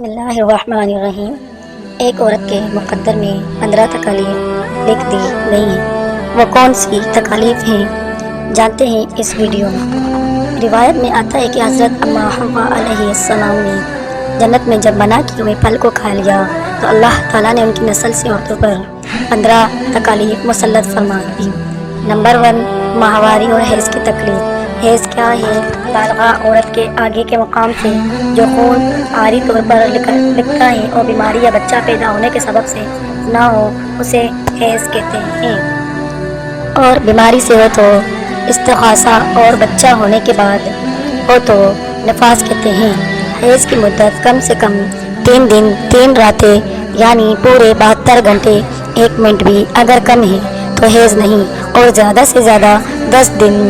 بسم اللہ الرحمن الرحیم۔ ایک عورت کے مقدر میں 15 تکالیف لکھ دی گئی ہیں۔ وہ کون سی تکالیف ہیں جانتے ہیں اس ویڈیو میں۔ روایت میں آتا ہے کہ حضرت اما حوا علیہ السلام نے جنت میں جب منع کیے ہوئے پھل کو کھا لیا تو اللہ تعالیٰ نے ان کی نسل سے عورتوں پر 15 تکالیف مسلط فرما دی۔ نمبر 1، ماہواری اور حیض کی تکلیف۔ حیض کیا ہے؟ بالغہ عورت کے آگے کے مقام سے جو خون عارضی طور پر لکھتا ہے اور بیماری یا بچہ پیدا ہونے کے سبب سے نہ ہو اسے حیض کہتے ہیں، اور بیماری سے ہو تو استحاضہ اور بچہ ہونے کے بعد ہو تو نفاس کہتے ہیں۔ حیض کی مدت کم سے کم 3 دن 3 راتیں یعنی پورے 72 گھنٹے 1 منٹ بھی اگر کم ہے تو حیض نہیں، اور زیادہ سے زیادہ 10 دن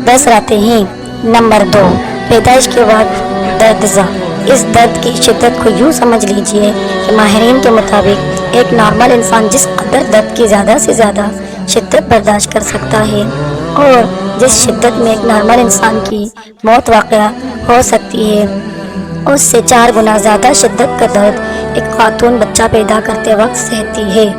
10 راتیں ہیں۔ نمبر 2، پیدائش کے وقت درد زا۔ اس درد کی شدت کو یوں سمجھ لیجئے کہ ماہرین کے مطابق ایک نارمل انسان جس قدر درد کی زیادہ سے زیادہ شدت برداشت کر سکتا ہے اور جس شدت میں ایک نارمل انسان کی موت واقع ہو سکتی ہے، اس سے 4 گنا زیادہ شدت کا درد ایک خاتون بچہ پیدا کرتے وقت سہتی ہے۔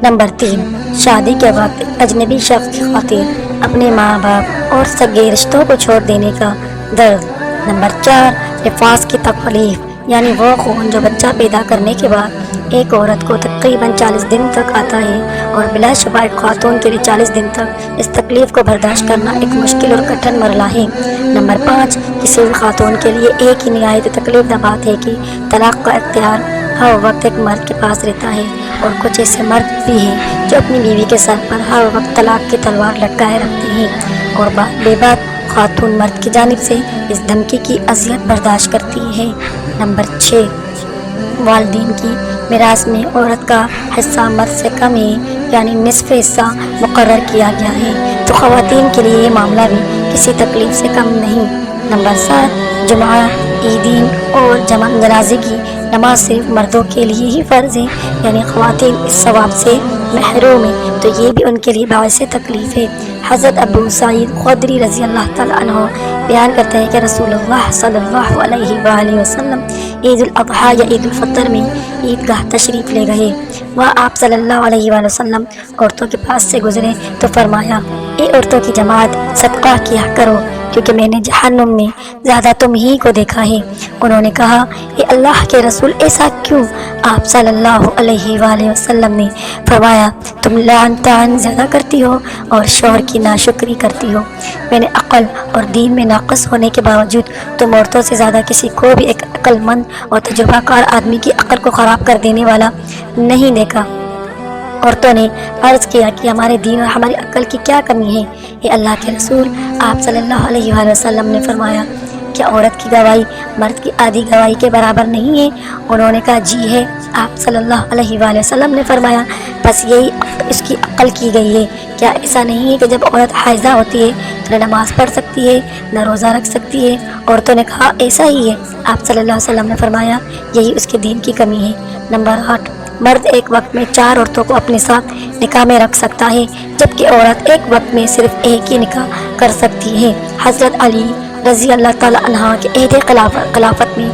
نمبر 3، شادی کے وقت اجنبی شخص کی خاطر اپنے ماں باپ اور سگے رشتوں کو چھوڑ دینے کا درد۔ نمبر 4، نفاس کی تکلیف، یعنی وہ خون جو بچہ پیدا کرنے کے بعد ایک عورت کو تقریباً 40 دن تک آتا ہے، اور بلا شبہ ایک خاتون کے لیے 40 دن تک اس تکلیف کو برداشت کرنا ایک مشکل اور کٹھن مرحلہ ہے۔ نمبر 5، کسی بھی خاتون کے لیے ایک ہی نہایت تکلیف دہ بات ہے کہ طلاق کا اختیار ہر وقت ایک مرد کے پاس رہتا ہے، اور کچھ ایسے مرد بھی ہیں جو اپنی بیوی کے سر پر ہر وقت طلاق کی تلوار لٹکائے رکھتے ہیں، اور بے بات خاتون مرد کی جانب سے اس دھمکی کی اذیت برداشت کرتی ہے۔ نمبر 6، والدین کی میراث میں عورت کا حصہ مرد سے کم ہے، یعنی نصف حصہ مقرر کیا گیا ہے، تو خواتین کے لیے یہ معاملہ بھی کسی تکلیف سے کم نہیں۔ نمبر 7، جمعہ، عیدین اور جنازے کی نماز صرف مردوں کے لیے ہی فرض ہے، یعنی خواتین اس ثواب سے محروم ہیں، تو یہ بھی ان کے لیے باعث تکلیف ہے۔ حضرت ابو سعید خدری رضی اللہ تعالیٰ عنہ بیان کرتے ہیں کہ رسول اللہ صلی اللہ علیہ وآلہ وسلم عید الاضحیٰ یا عید الفطر میں عیدگاہ تشریف لے گئے۔ وہاں آپ صلی اللہ علیہ وآلہ وسلم عورتوں کے پاس سے گزرے تو فرمایا، اے عورتوں کی جماعت، صدقہ کیا کرو، کیونکہ میں نے جہنم میں زیادہ تم ہی کو دیکھا ہے۔ انہوں نے کہا، اے اللہ کے رسول، ایسا کیوں؟ آپ صلی اللہ علیہ وآلہ وسلم نے فرمایا، تم لعن طعن زیادہ کرتی ہو اور شوہر کی ناشکری کرتی ہو۔ میں نے عقل اور دین میں ناقص ہونے کے باوجود تم عورتوں سے زیادہ کسی کو بھی ایک عقل مند اور تجربہ کار آدمی کی عقل کو خراب کر دینے والا نہیں دیکھا۔ عورتوں نے عرض کیا کہ ہمارے دین اور ہماری عقل کی کیا کمی ہے؟ اے اللہ کے رسول، آپ صلی اللہ علیہ وآلہ وسلم نے فرمایا، کیا عورت کی گواہی مرد کی آدھی گواہی کے برابر نہیں ہے؟ انہوں نے کہا، جی ہے۔ آپ صلی اللہ علیہ وآلہ وسلم نے فرمایا، بس یہی اس کی عقل کی گئی ہے۔ کیا ایسا نہیں ہے کہ جب عورت حائضہ ہوتی ہے تو نہ نماز پڑھ سکتی ہے نہ روزہ رکھ سکتی ہے؟ عورتوں نے کہا، ایسا ہی ہے۔ آپ صلی اللہ علیہ وسلم نے فرمایا، یہی اس کے دین کی کمی ہے۔ نمبر 8، مرد ایک وقت میں 4 عورتوں کو اپنے ساتھ نکاح میں رکھ سکتا ہے، جبکہ عورت ایک وقت میں صرف ایک ہی نکاح کر سکتی ہے۔ حضرت علی رضی اللہ تعالیٰ عنہ کے عہد خلافت میں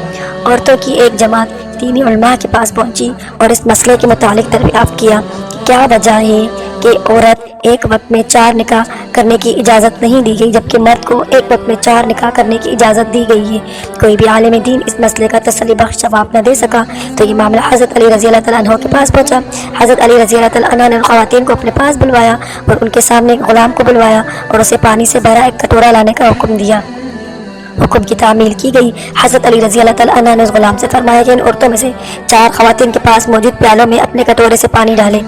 عورتوں کی ایک جماعت دینی علماء کے پاس پہنچی اور اس مسئلے کے متعلق دریافت کیا کہ کیا وجہ ہے کہ عورت ایک وقت میں 4 نکاح کرنے کی اجازت نہیں دی گئی، جبکہ مرد کو ایک وقت میں 4 نکاح کرنے کی اجازت دی گئی ہے۔ کوئی بھی عالم دین اس مسئلے کا تسلی بخش جواب نہ دے سکا، تو یہ معاملہ حضرت علی رضی اللہ تعالیٰ عنہ کے پاس پہنچا۔ حضرت علی رضی اللہ تعالیٰ عنہ نے خواتین کو اپنے پاس بلوایا اور ان کے سامنے ایک غلام کو بلوایا اور اسے پانی سے بھرا ایک کٹورا لانے کا حکم دیا۔ حکم کی تعمیل کی گئی۔ حضرت علی رضی اللہ تعالیٰ عنہ نے اس غلام سے فرمایا کہ ان عورتوں میں سے 4 خواتین کے پاس موجود پیالوں میں اپنے کٹورے سے پانی ڈالے۔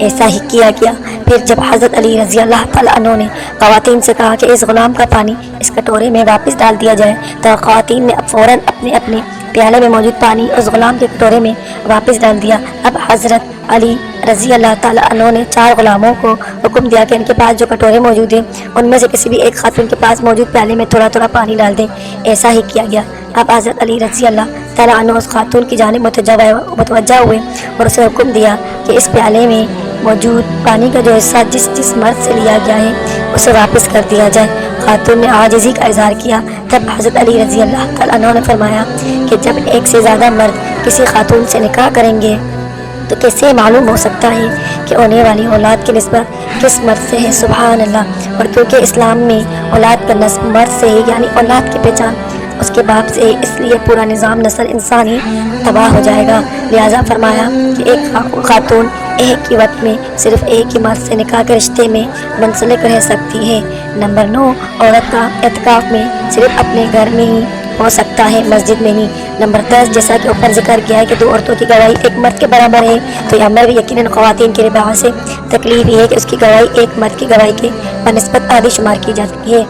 ایسا ہی کیا گیا۔ پھر جب حضرت علی رضی اللہ تعالیٰ عنہ نے خواتین سے کہا کہ اس غلام کا پانی اس کٹورے میں واپس ڈال دیا جائے، تو خواتین نے فوراً اپنے اپنے پیالے میں موجود پانی اس غلام کے کٹورے میں واپس ڈال دیا۔ اب حضرت علی رضی اللہ تعالیٰ عنہ نے 4 غلاموں کو حکم دیا کہ ان کے پاس جو کٹورے موجود ہیں ان میں سے کسی بھی ایک خاتون کے پاس موجود پیالے میں تھوڑا تھوڑا پانی ڈال دیں۔ ایسا ہی کیا گیا۔ اب حضرت علی رضی اللہ تعالیٰ عنہ اس خاتون کی جانب متوجہ ہوئے اور اسے حکم دیا کہ اس پیالے میں موجود پانی کا جو حصہ جس مرد سے لیا گیا ہے اسے واپس کر دیا جائے۔ خاتون نے عاجزی کا اظہار کیا۔ تب حضرت علی رضی اللہ تعالیٰ عنہ نے فرمایا کہ جب ایک سے زیادہ مرد کسی خاتون سے نکاح کریں گے تو کیسے معلوم ہو سکتا ہے کہ ہونے والی اولاد کی نسبت کس مرد سے ہے؟ سبحان اللہ۔ اور کیونکہ اسلام میں اولاد کا نسب مرد سے ہے، یعنی اولاد کی پہچان اس کے باپ سے ہے، اس لیے پورا نظام نسل انسانی تباہ ہو جائے گا۔ لہٰذا فرمایا کہ ایک خاتون ایک ہی وقت میں صرف ایک ہی مرد سے نکاح کے رشتے میں منسلک رہ سکتی ہے۔ نمبر 9، عورت کا اعتکاف میں صرف اپنے گھر میں ہی ہو سکتا ہے، مسجد میں نہیں۔ نمبر 10، جیسا کہ اوپر ذکر کیا ہے کہ 2 عورتوں کی گواہی ایک مرد کے برابر ہے، تو یہ عمل بھی یقیناً خواتین کے لحاظ سے تکلیف یہ ہے کہ اس کی گواہی ایک مرد کی گواہی کے بنسبت آدھی شمار کی جاتی ہے۔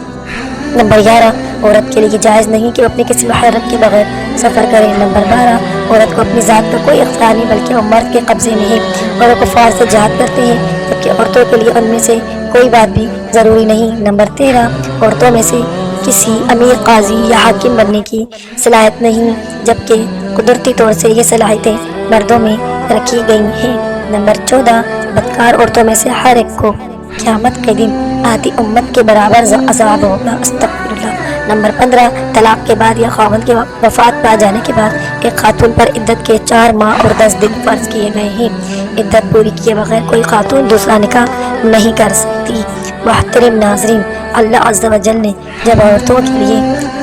نمبر 11، عورت کے لیے جائز نہیں کہ وہ اپنے کسی محرم کے بغیر سفر کرے۔ نمبر 12، عورت کو اپنی ذات پر کوئی اختیار نہیں بلکہ وہ مرد کے قبضے میں ہے، اور وہ کفار سے جہاد کرتے ہیں، جبکہ عورتوں کے لیے ان میں سے کوئی بات بھی ضروری نہیں۔ نمبر 13، عورتوں میں سے کسی امیر، قاضی یا حاکم بننے کی صلاحیت نہیں، جبکہ قدرتی طور سے یہ صلاحیتیں مردوں میں رکھی گئی ہیں۔ نمبر 14، بدکار عورتوں میں سے ہر ایک کو قیامت کے دن آدھی امت کے برابر عذاب ہوگا۔ استغفر اللہ۔ نمبر 15، طلاق کے بعد یا خاوند کے وفات پا جانے کے بعد ایک خاتون پر عدت کے 4 ماہ اور 10 دن فرض کیے گئے ہیں۔ عدت پوری کیے بغیر کوئی خاتون دوسرا نکاح نہیں کر سکتی۔ محترم ناظرین، اللہ عز و جل نے جب عورتوں کے لیے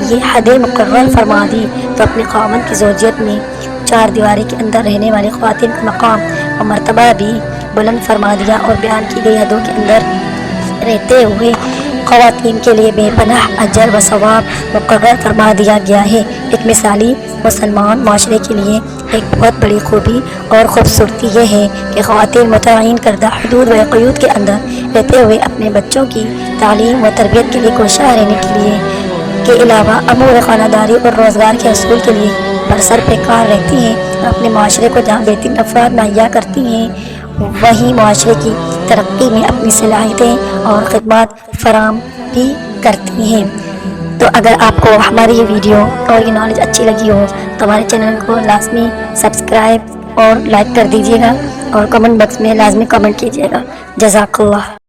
یہ حد مقرر فرما دی تو اپنے خاوند کی زوجیت میں 4 دیواری کے اندر رہنے والی خواتین کا مقام اور مرتبہ بھی بلند فرما دیا، اور بیان کی گئی حدوں کے اندر رہتے ہوئے خواتین کے لیے بے پناہ اجر و ثواب مقرر فرما دیا گیا ہے۔ ایک مثالی مسلمان معاشرے کے لیے ایک بہت بڑی خوبی اور خوبصورتی یہ ہے کہ خواتین متعین کردہ حدود و قیود کے اندر رہتے ہوئے اپنے بچوں کی تعلیم و تربیت کے لیے کوشاں رہنے کے علاوہ امور خانہ داری اور روزگار کے حصول کے لیے برسر پیکار رہتی ہیں، اور اپنے معاشرے کو جہاں بہترین افراد مہیا کرتی ہیں وہیں معاشرے کی ترقی میں اپنی صلاحیتیں اور خدمات فراہم بھی کرتی ہیں۔ تو اگر آپ کو ہماری یہ ویڈیو اور یہ نالج اچھی لگی ہو تو ہمارے چینل کو لازمی سبسکرائب اور لائک کر دیجیے گا، اور کمنٹ باکس میں لازمی کمنٹ کیجیے گا۔ جزاک اللہ۔